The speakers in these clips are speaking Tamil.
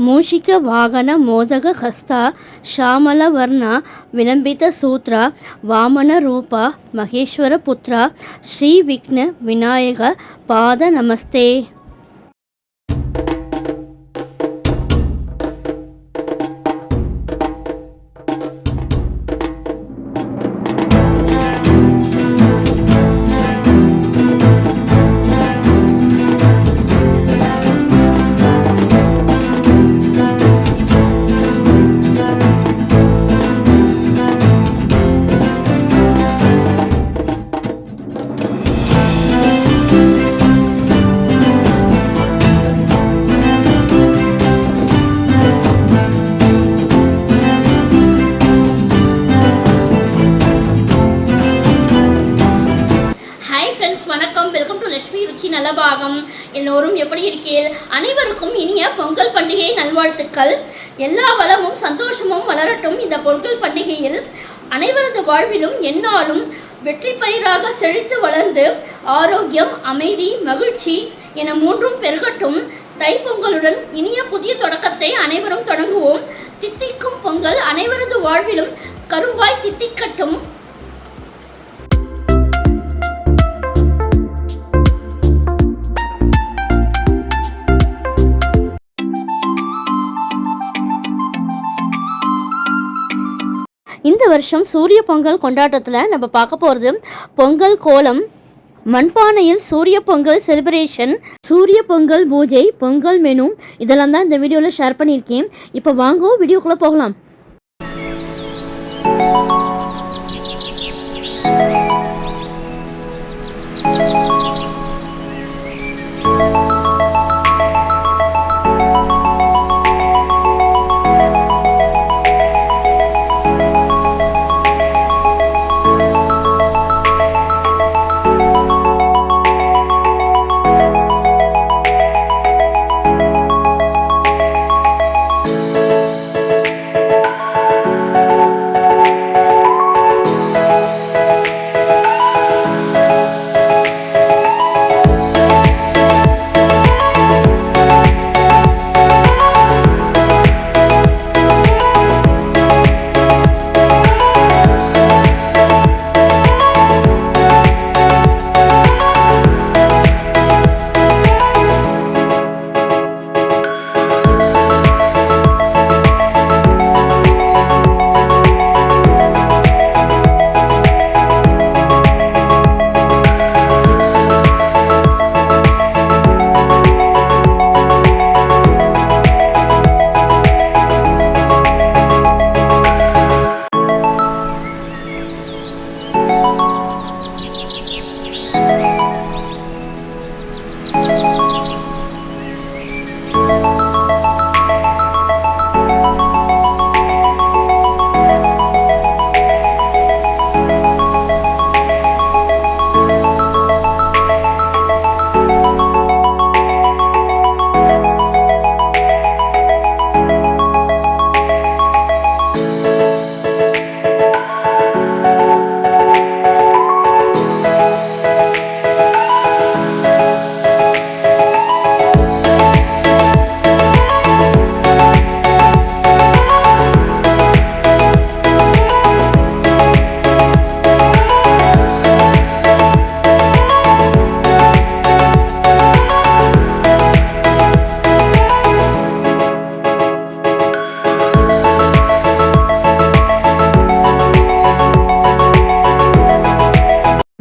மூஷிக வாகன மோதக ஹஸ்தா ஷாமல வர்ணா விளம்பித சூத்ரா வாமன ரூபா மகேஸ்வர புத்ரா ஸ்ரீ விக்ன விநாயக பாத நமஸ்தே. வணக்கம், வெல்கம் டு லட்சுமி ருச்சி நலபாகம். எல்லோரும் எப்படி இருக்கீர்கள்? அனைவருக்கும் இனிய பொங்கல் பண்டிகை நல்வாழ்த்துக்கள். எல்லா வளமும் சந்தோஷமும் வளரட்டும். இந்த பொங்கல் பண்டிகையில் அனைவரது வாழ்விலும் எந்நாளும் வெற்றி பயிராக செழித்து வளர்ந்து ஆரோக்கியம், அமைதி, மகிழ்ச்சி என மூன்றும் பெருகட்டும். தைப்பொங்கலுடன் இனிய புதிய தொடக்கத்தை அனைவரும் தொடங்குவோம். தித்திக்கும் பொங்கல் அனைவரது வாழ்விலும் கருவாய் தித்திக்கட்டும். இந்த வருஷம் சூரிய பொங்கல் கொண்டாட்டத்தில் நம்ம பார்க்க போகிறது பொங்கல் கோலம், மண்பானையில் சூரிய பொங்கல் செலிப்ரேஷன், சூரிய பொங்கல் பூஜை, பொங்கல் மெனு இதெல்லாம் தான் இந்த வீடியோவில் ஷேர் பண்ணியிருக்கேன். இப்போ வாங்க வீடியோக்குள்ளே போகலாம்.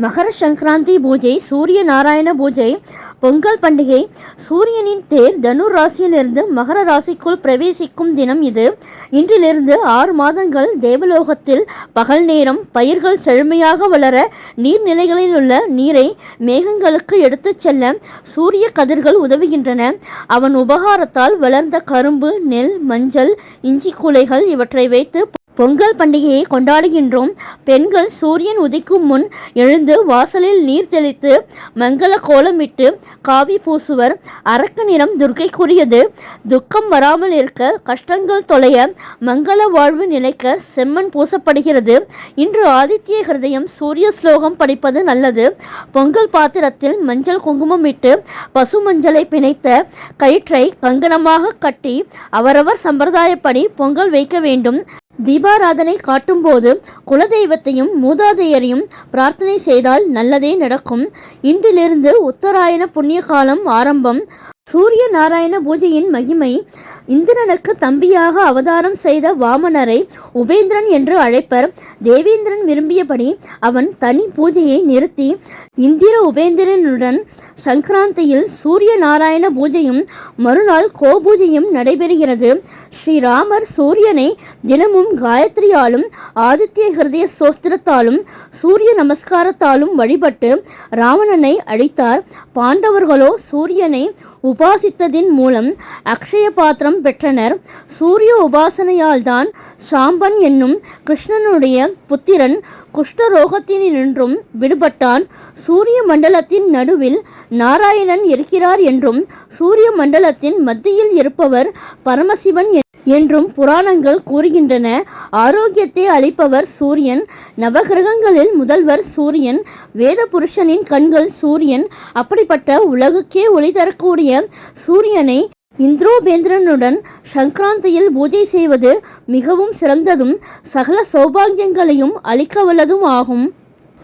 மகர சங்கராந்தி பூஜை, சூரிய நாராயண பூஜை, பொங்கல் பண்டிகை. சூரியனின் தேர் தனுர் ராசியிலிருந்து மகர ராசிக்குள் பிரவேசிக்கும் தினம் இது. இன்றிலிருந்து 6 மாதங்கள் தேவலோகத்தில் பகல் நேரம். பயிர்கள் செழுமையாக வளர நீர்நிலைகளில் உள்ள நீரை மேகங்களுக்கு எடுத்துச் செல்ல சூரிய கதிர்கள் உதவுகின்றன. அவன் உபகாரத்தால் வளர்ந்த கரும்பு, நெல், மஞ்சள், இஞ்சி கூலைகள் இவற்றை வைத்து பொங்கல் பண்டிகையை கொண்டாடுகின்றோம். பெண்கள் சூரியன் உதிக்கும் முன் எழுந்து வாசலில் நீர் தெளித்து மங்கள கோலமிட்டு காவி பூசுவர். அரக்கு நிறம் துர்க்கைக்குரியது. துக்கம் வராமல் இருக்க, கஷ்டங்கள் தொலைய, மங்கள வாழ்வு நிலைக்க செம்மண் பூசப்படுகிறது. இன்று ஆதித்ய ஹிருதயம் சூரிய ஸ்லோகம் படிப்பது நல்லது. பொங்கல் பாத்திரத்தில் மஞ்சள் குங்குமம் இட்டு பசு மஞ்சளை பிணைத்த கயிற்றை கங்கணமாக கட்டி அவரவர் சம்பிரதாயப்படி பொங்கல் வைக்க வேண்டும். தீபாராதனை காட்டும்போது குலதெய்வத்தையும் மூதாதையரையும் பிரார்த்தனை செய்தால் நல்லதே நடக்கும். இன்றிலிருந்து உத்தராயண புண்ணிய காலம் ஆரம்பம். சூரிய நாராயண பூஜையின் மகிமை. இந்திரனுக்கு தம்பியாக அவதாரம் செய்த வாமனரை உபேந்திரன் என்று அழைப்பர். தேவேந்திரன் விரும்பியபடி அவன் தனி பூஜையை நிறுத்தி இந்திர உபேந்திரனுடன் சங்கராந்தியில் சூரிய நாராயண பூஜையும் மறுநாள் கோபூஜையும் நடைபெறுகிறது. ஸ்ரீராமர் சூரியனை தினமும் காயத்ரியாலும் ஆதித்ய ஹிருதய சோஸ்திரத்தாலும் சூரிய நமஸ்காரத்தாலும் வழிபட்டு ராவணனை அழித்தார். பாண்டவர்களோ சூரியனை உபாசித்ததின் மூலம் அக்ஷய பாத்திரம் பெற்றனர். சூரிய உபாசனையால்தான் சாம்பன் என்னும் கிருஷ்ணனுடைய புத்திரன் குஷ்டரோகத்தினின்றும் விடுபட்டான். சூரிய மண்டலத்தின் நடுவில் நாராயணன் இருக்கிறார் என்றும் சூரிய மண்டலத்தின் மத்தியில் இருப்பவர் பரமசிவன் என்றும் புராணங்கள் கூறுகின்றன. ஆரோக்கியத்தை அளிப்பவர் சூரியன். நவகிரகங்களில் முதல்வர் சூரியன். வேத புருஷனின் கண்கள் சூரியன். அப்படிப்பட்ட உலகுக்கே ஒளி தரக்கூடிய சூரியனை இந்திரோபேந்திரனுடன் சங்கராந்தியில் பூஜை செய்வது மிகவும் சிறந்ததும் சகல சௌபாகியங்களையும் அளிக்க வல்லதும் ஆகும்.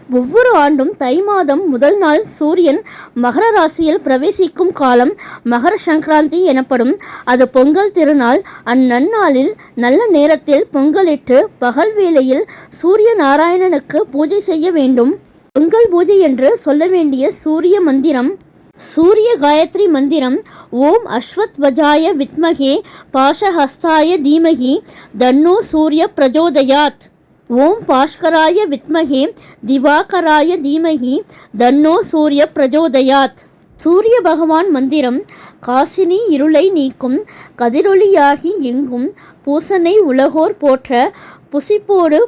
ஒவ்வொரு ஆண்டும் தை மாதம் முதல் நாள் சூரியன் மகர ராசியில் பிரவேசிக்கும் காலம் மகர சங்கராந்தி எனப்படும். அது பொங்கல் திருநாள். அந்நன்னாளில் நல்ல நேரத்தில் பொங்கலிட்டு பகல் வேளையில் சூரிய நாராயணனுக்கு பூஜை செய்ய வேண்டும். பொங்கல் பூஜை என்று சொல்ல வேண்டிய சூரிய மந்திரம். சூரிய காயத்ரி மந்திரம். ஓம் அஸ்வத்வஜாய வித்மகே பாஷஹஸ்தாய தீமகி தன்னோ சூரிய பிரஜோதயாத். ஓம் பாஸ்கராய வித்மகே திவாகராய தீமகி தன்னோ சூரிய பிரஜோதயாத். சூரிய பகவான் மந்திரம். காசினி இருளை நீக்கும் கதிரொளியாகி எங்கும் பூசனை உலகோர் போற்ற புசிப்போடு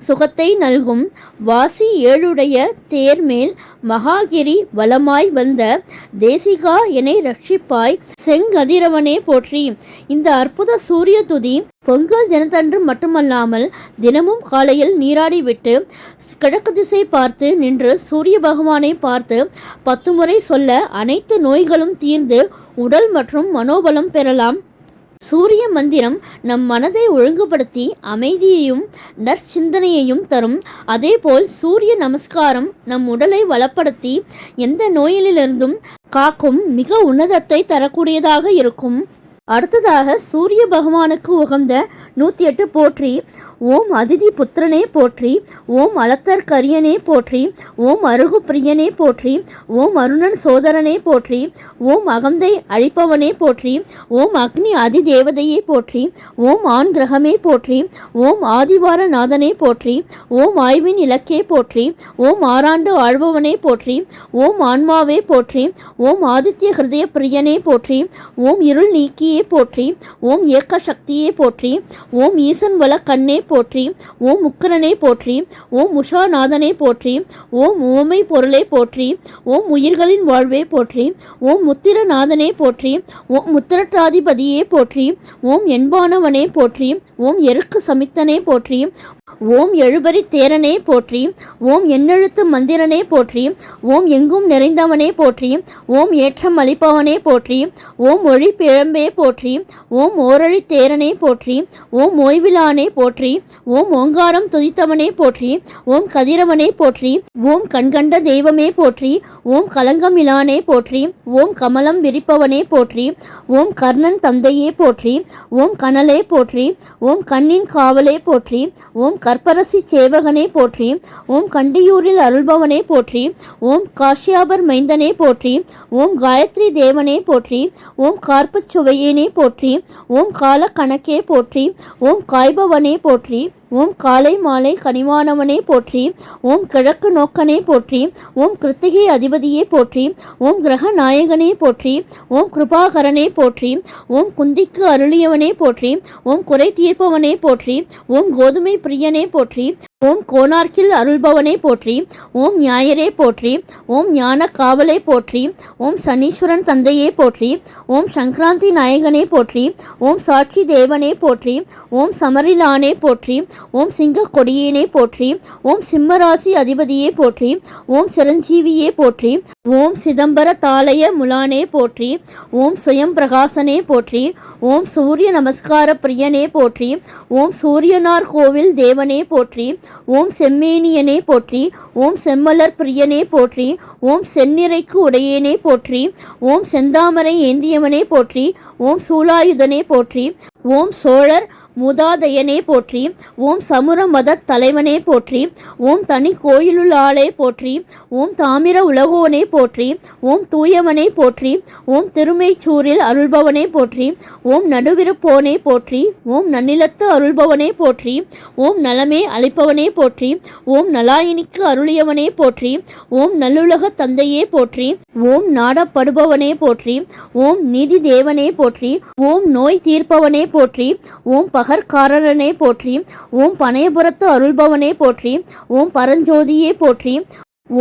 சுகத்தை நல்கும் வாசி ஏழுடைய தேர்மேல் மகாகிரி வலமாய் வந்த தேசிகா எனை ரட்சிப்பாய் செங்கதிரவனே போற்றி. இந்த அற்புத சூரிய துதி பொங்கல் தினத்தன்று மட்டுமல்லாமல் தினமும் காலையில் நீராடிவிட்டு கிழக்கு திசை பார்த்து நின்று சூரிய பகவானை பார்த்து 10 முறை சொல்ல அனைத்து நோய்களும் தீர்ந்து உடல் மற்றும் மனோபலம் பெறலாம். சூரிய மந்திரம் நம் மனதை ஒழுங்குபடுத்தி அமைதியையும் நற்சிந்தனையையும் தரும். அதேபோல் சூரிய நமஸ்காரம் நம் உடலை வளப்படுத்தி எந்த நோயிலிருந்தும் காக்கும் மிக உன்னதத்தை தரக்கூடியதாக இருக்கும். அடுத்ததாக சூரிய பகவானுக்கு உகந்த 108 போற்றி. ஓம் அதிதி புத்திரனே போற்றி. ஓம் அலத்தர் கரியனே போற்றி. ஓம் அருகு பிரியனே போற்றி. ஓம் அருணன் சோதரனே போற்றி. ஓம் அகந்தை அழிப்பவனே போற்றி. ஓம் அக்னி அதிதேவதையே போற்றி. ஓம் ஆண் கிரகமே போற்றி. ஓம் ஆதிவார நாதனே போற்றி. ஓம் ஆய்வின் இலக்கே போற்றி. ஓம் ஆறாண்டு ஆழ்பவனே போற்றி. ஓம் ஆன்மாவே போற்றி. ஓம் ஆதித்ய ஹிருதய பிரியனே போற்றி. ஓம் இருள் நீக்கியே போற்றி. ஓம் ஏக்க சக்தியே போற்றி. ஓம் ஈசன் வல கண்ணே போற்றி. ஓம் முக்கரனே போற்றி. ஓம் உஷாநாதனே போற்றி. ஓம் ஓமை பொருளே போற்றி. ஓம் உயிர்களின் வாழ்வே போற்றி. ஓம் முத்திரநாதனே போற்றி. ஓம் முத்திரட்டாதிபதியே போற்றி. ஓம் என்பானவனே போற்றி. ஓம் எருக்கு சமித்தனே போற்றி. ஓம் எழுபறி தேரனே போற்றி. ஓம் எண்ணெழுத்து மந்திரனே போற்றி. ஓம் எங்கும் நிறைந்தவனே போற்றி. ஓம் ஏற்றம் அளிப்பவனே போற்றி. ஓம் ஒளி பிழம்பே போற்றி. ஓம் ஓரழி தேரனே போற்றி. ஓம் ஓய்விலானே போற்றி. ஓம் ஓங்காரம் துதித்தவனே போற்றி. ஓம் கதிரவனே போற்றி. ஓம் கண்கண்ட தெய்வமே போற்றி. ஓம் கலங்கமிலானே போற்றி. ஓம் கமலம் விரிப்பவனே போற்றி. ஓம் கர்ணன் தந்தையே போற்றி. ஓம் கனலே போற்றி. ஓம் கண்ணின் காவலே போற்றி. ஓம் கற்பரசி சேவகனே போற்றி. ஓம் கண்டியூரில் அருள்பவனே போற்றி. ஓம் காஷ்யாபர் மைந்தனே போற்றி. ஓம் காயத்ரி தேவனே போற்றி. ஓம் கார்பச் சுவையேனே போற்றி. ஓம் கால கணக்கே போற்றி. ஓம் காய்பவனே போற்றி. ஓம் காலை மாலை கனிவானவனே போற்றி. ஓம் கிழக்கு நோக்கனே போற்றி. ஓம் கிருத்திகை அதிபதியே போற்றி. ஓம் கிரக நாயகனே போற்றி. ஓம் கிருபாகரனே போற்றி. ஓம் குந்திக்கு அருளியவனே போற்றி. ஓம் குறை தீர்ப்பவனே போற்றி. ஓம் கோதுமை பிரியனே போற்றி. ஓம் கோனார்க்கில் அருள்பவனே போற்றி. ஓம் ஞாயிறே போற்றி. ஓம் ஞான காவலே போற்றி. ஓம் சனீஸ்வரன் தந்தையே போற்றி. ஓம் சங்கராந்தி நாயகனே போற்றி. ஓம் சாட்சி தேவனே போற்றி. ஓம் சமரிலானே போற்றி. ஓம் சிங்க கொடியேனே போற்றி. ஓம் சிம்மராசி அதிபதியே போற்றி. ஓம் சிரஞ்சீவியே போற்றி. ஓம் சிதம்பர தாலய முலானே போற்றி. ஓம் சுயம் பிரகாசனே போற்றி. ஓம் சூரிய நமஸ்கார பிரியனே போற்றி. ஓம் சூரியனார் கோவில் தேவனே போற்றி. ஓம் செம்மேனியனே போற்றி. ஓம் செம்மலர் பிரியனே போற்றி. ஓம் செந்நிறைக்கு உடையேனே போற்றி. ஓம் செந்தாமரை ஏந்தியவனே போற்றி. ஓம் சூலாயுதனே போற்றி. ஓம் சோழர் மூதாதையனே போற்றி. ஓம் சமுர மத தலைவனே போற்றி. ஓம் தனி கோயிலுளாளே போற்றி. ஓம் தாமிர உலகோனே போற்றி. ஓம் தூயவனே போற்றி. ஓம் திருமைச்சூரில் அருள்பவனே போற்றி. ஓம் நடுவிருப்போனே போற்றி. ஓம் நன்னிலத்து அருள்பவனே போற்றி. ஓம் நலமே அளிப்பவனே போற்றி. ஓம் நலாயினிக்கு அருளியவனே போற்றி. ஓம் நல்லுலக தந்தையே போற்றி. ஓம் நாடப்படுபவனே போற்றி. ஓம் நீதி தேவனே போற்றி. ஓம் நோய் தீர்ப்பவனே போற்றி. ஓம் பகற்காரனே போற்றி. ஓம் பனையபுரத்து அருள்பவனே போற்றி. ஓம் பரஞ்சோதியே போற்றி.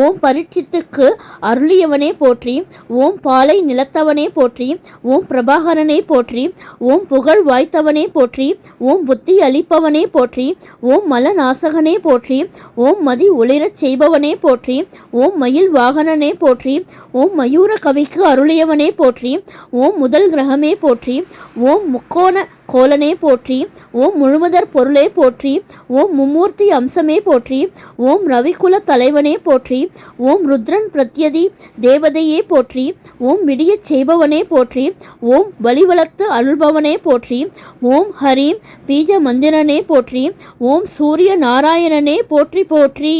ஓம் பரீட்சித்துக்கு அருளியவனே போற்றி. ஓம் பாலை நிலத்தவனே போற்றி. ஓம் பிரபாகரனே போற்றி. ஓம் புகழ் வாய்த்தவனே போற்றி. ஓம் புத்தி அளிப்பவனே போற்றி. ஓம் மலநாசகனே போற்றி. ஓம் மதி ஒளிரச் செய்பவனே போற்றி. ஓம் மயில் வாகனனே போற்றி. ஓம் மயூர கவிக்கு அருளியவனே போற்றி. ஓம் முதல் கிரகமே போற்றி. ஓம் முக்கோண கோலனே போற்றி. ஓம் முழுமுதற் பொருளே போற்றி. ஓம் மும்மூர்த்தி அம்சமே போற்றி. ஓம் ரவிக்குல தலைவனே போற்றி. ஓம் ருத்ரன் பிரத்யதி தேவதையே போற்றி. ஓம் விடியச் செய்பவனே போற்றி. ஓம் வலிவளத்து அருள்பவனே போற்றி. ஓம் ஹரீம் பீஜ மந்திரனே போற்றி. ஓம் சூரிய நாராயணனே போற்றி போற்றி.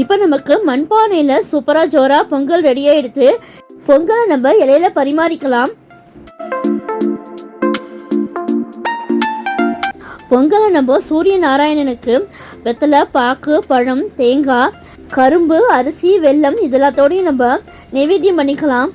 இப்போ நமக்கு மண்பானையில் சூப்பராக ஜோரா பொங்கல் ரெடியாகிடுது. பொங்கலை நம்ம இலையில பரிமாறிக்கலாம். பொங்கலை நம்ம சூரிய நாராயணனுக்கு வெத்தலை, பாக்கு, பழம், தேங்காய், கரும்பு, அரிசி, வெல்லம் இதெல்லாத்தோடையும் நம்ம நைவேத்தியம் பண்ணிக்கலாம்.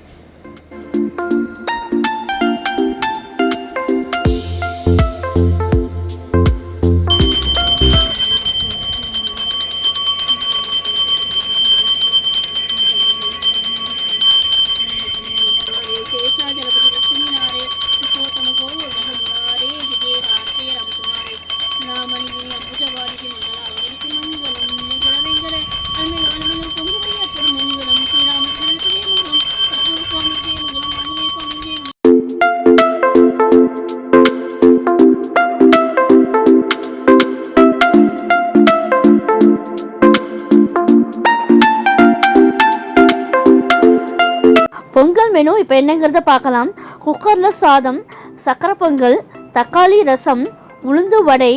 பொங்கல் மெனு இப்போ என்னங்கிறத பார்க்கலாம். குக்கரில் சாதம், சக்கரை பொங்கல், தக்காளி ரசம், உளுந்து வடை,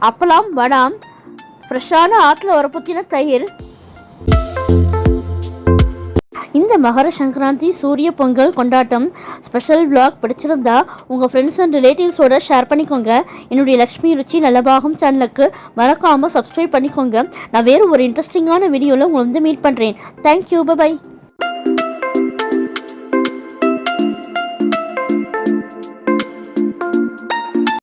அப்பளம், வடாம், ஃப்ரெஷ்ஷான ஆற்றுல உரப்புத்தின தயிர். இந்த மகர சங்கராந்தி சூரிய பொங்கல் கொண்டாட்டம் ஸ்பெஷல் விளாக் பிடிச்சிருந்தா உங்கள் ஃப்ரெண்ட்ஸ் அண்ட் ரிலேட்டிவ்ஸோட ஷேர் பண்ணிக்கோங்க. என்னுடைய லக்ஷ்மி ருச்சி நல்லபாகம் சேனலுக்கு மறக்காமல் சப்ஸ்கிரைப் பண்ணிக்கோங்க. நான் வேறு ஒரு இன்ட்ரெஸ்டிங்கான வீடியோவில் உங்களை மீட் பண்ணுறேன். Thank you, by.